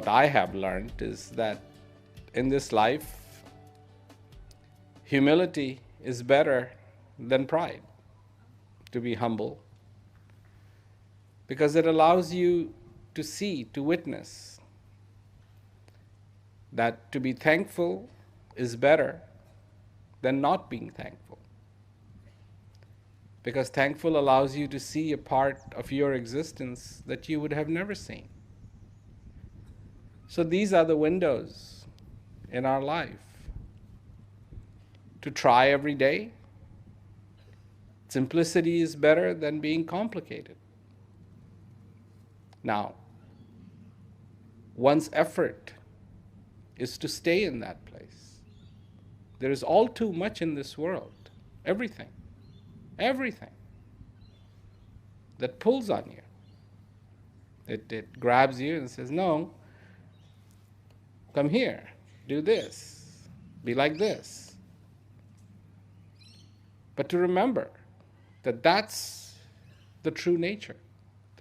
I have learned is that in this life, humility is better than pride. To be humble, because it allows you to see, to witness that to be thankful is better than not being thankful. Because thankful allows you to see a part of your existence that you would have never seen. So these are the windows in our life to try every day. Simplicity is better than being complicated. Now, one's effort is to stay in that place. There is all too much in this world, everything that pulls on you. It grabs you and says, no, come here, do this, be like this. But to remember that that's the true nature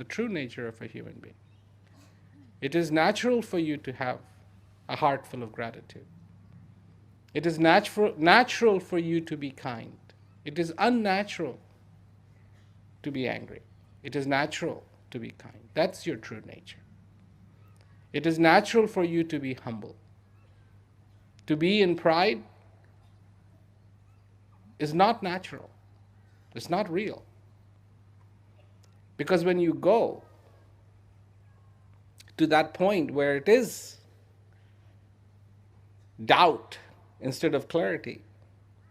of a human being. It is natural for you to have a heart full of gratitude. It is natural for you to be kind. It is unnatural to be angry. It is natural to be kind. That's your true nature. It is natural for you to be humble. To be in pride is not natural. It's not real. Because when you go to that point where it is doubt instead of clarity,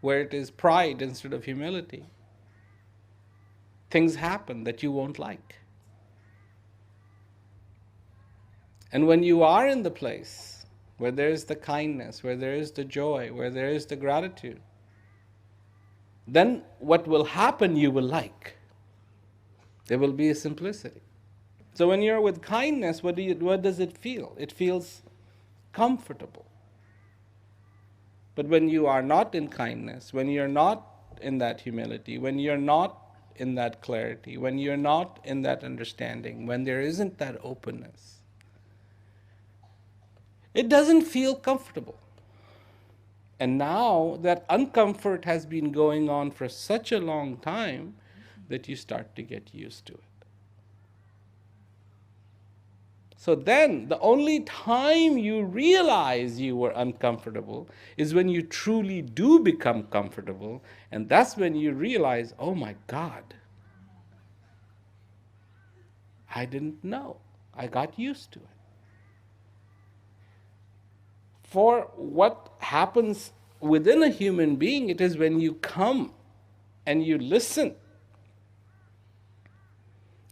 where it is pride instead of humility, things happen that you won't like. And when you are in the place where there is the kindness, where there is the joy, where there is the gratitude, then what will happen you will like. There will be a simplicity. So when you're with kindness, what does it feel? It feels comfortable. But when you are not in kindness, when you're not in that humility, when you're not in that clarity, when you're not in that understanding, when there isn't that openness, it doesn't feel comfortable. And now that uncomfort has been going on for such a long time that you start to get used to it. So then, the only time you realize you were uncomfortable is when you truly do become comfortable, and that's when you realize, oh my God, I didn't know. I got used to it. For what happens within a human being, it is when you come and you listen.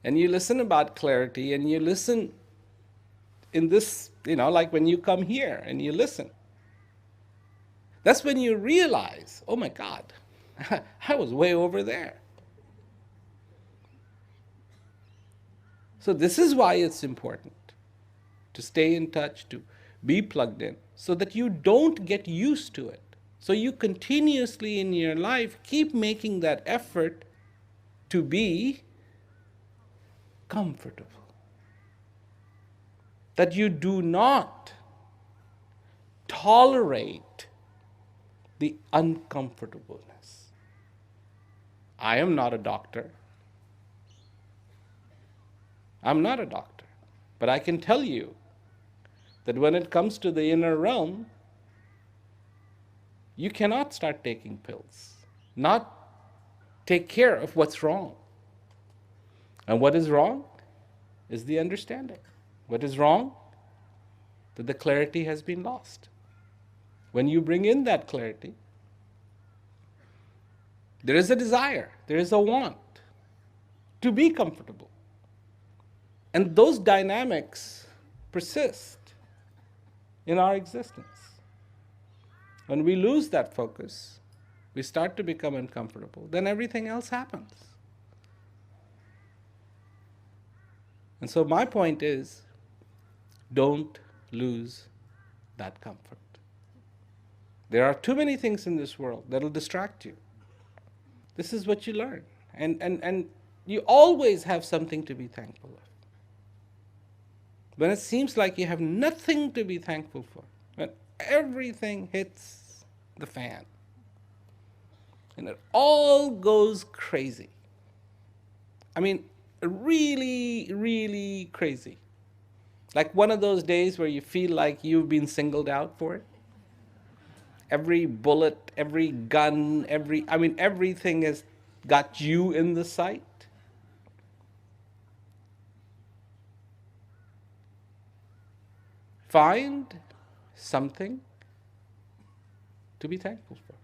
And you listen about clarity, and you listen in this, like when you come here and you listen. That's when you realize, oh my God, I was way over there. So this is why it's important to stay in touch, to be plugged in, so that you don't get used to it. So you continuously in your life keep making that effort to be comfortable. That you do not tolerate the uncomfortableness. I am not a doctor. I'm not a doctor. But I can tell you that when it comes to the inner realm, you cannot start taking pills, not take care of what's wrong. And what is wrong is the understanding. What is wrong? That the clarity has been lost. When you bring in that clarity, there is a desire, there is a want to be comfortable. And those dynamics persist in our existence. When we lose that focus, we start to become uncomfortable, then everything else happens. And so my point is, don't lose that comfort. There are too many things in this world that will distract you. This is what you learn. And you always have something to be thankful of. when it seems like you have nothing to be thankful for, when everything hits the fan and it all goes crazy. I mean, really, really crazy. Like one of those days where you feel like you've been singled out for it. Every bullet, every gun, everything has got you in the sight. Find something to be thankful for.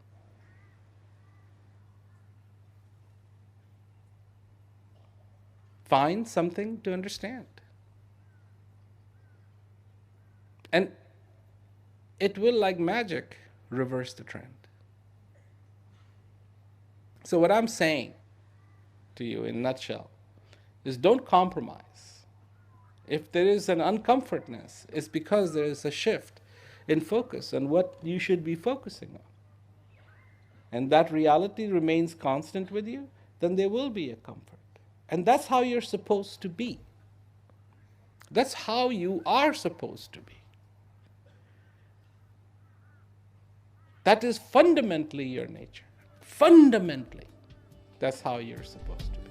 Find something to understand. And it will, like magic, reverse the trend. So what I'm saying to you in a nutshell is don't compromise. If there is an uncomfortness, it's because there is a shift in focus on what you should be focusing on. And that reality remains constant with you, then there will be a comfort. And that's how you're supposed to be. That's how you are supposed to be. That is fundamentally your nature. Fundamentally, that's how you're supposed to be.